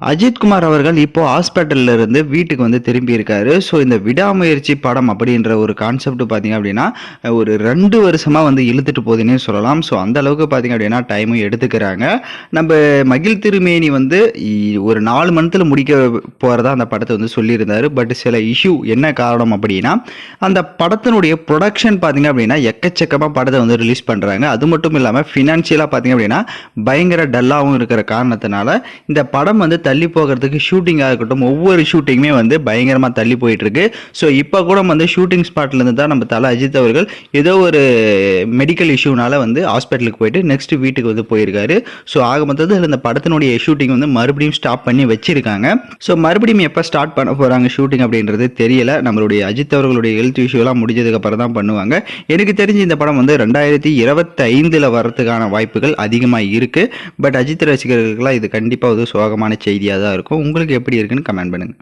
அஜித் குமார் அவர்கள் இப்போ ஹாஸ்பிட்டல்ல இருந்து வீட்டுக்கு வந்து திரும்பி இருக்காரு. ஸோ இந்த விடாமுயற்சி படம் அப்படின்ற ஒரு கான்செப்ட் பார்த்தீங்க அப்படின்னா, ஒரு 2 வருஷமா வந்து இழுத்துட்டு போகுதுன்னே சொல்லலாம். ஸோ அந்த அளவுக்கு பார்த்தீங்க அப்படின்னா டைமும் எடுத்துக்கிறாங்க. நம்ப மகிழ் திருமேனி வந்து ஒரு 4 மந்த்ல முடிக்க போறதா அந்த படத்த வந்து சொல்லியிருந்தாரு. பட் சில இஷ்யூ என்ன காரணம் அப்படின்னா, அந்த படத்தினுடைய புரொடக்ஷன் பார்த்தீங்க அப்படின்னா எக்கச்சக்கமா படத்த வந்து ரிலீஸ் பண்றாங்க. அது மட்டும் இல்லாம ஃபினான்ஷியலா பார்த்தீங்க அப்படின்னா பயங்கர டல்லாவும் இருக்கிற காரணத்தினால இந்த படம் வந்து தள்ளி போகிறதுக்கு ஷூட்டிங்காக இருக்கட்டும், ஒவ்வொரு ஷூட்டிங்குமே வந்து பயங்கரமாக தள்ளி போயிட்டு இருக்கு. ஸோ இப்போ கூட வந்து ஷூட்டிங் ஸ்பாட்லேருந்து தான் நம்ம தல அஜித் அவர்கள் ஏதோ ஒரு மெடிக்கல் இஷ்யூனால வந்து ஹாஸ்பிட்டலுக்கு போயிட்டு நெக்ஸ்ட் வீட்டுக்கு வந்து போயிருக்காரு. ஸோ ஆக மொத்தத்தில் இந்த படத்தினுடைய ஷூட்டிங் வந்து மறுபடியும் ஸ்டாப் பண்ணி வச்சிருக்காங்க. ஸோ மறுபடியும் எப்போ ஸ்டார்ட் பண்ண போகிறாங்க ஷூட்டிங் அப்படின்றது தெரியல. நம்மளுடைய அஜித் அவர்களுடைய ஹெல்த் இஷ்யூலாம் முடிஞ்சதுக்கு அப்புறம் தான் பண்ணுவாங்க. எனக்கு தெரிஞ்சு இந்த படம் வந்து 2025 வரதுக்கான வாய்ப்புகள் அதிகமாக இருக்கு. பட் அஜித் ரசிகர்களுக்கெல்லாம் இது கண்டிப்பாக ஒரு சோகமான செய்தியாக தான் இருக்கும். உங்களுக்கு எப்படி இருக்குன்னு கமெண்ட் பண்ணுங்க.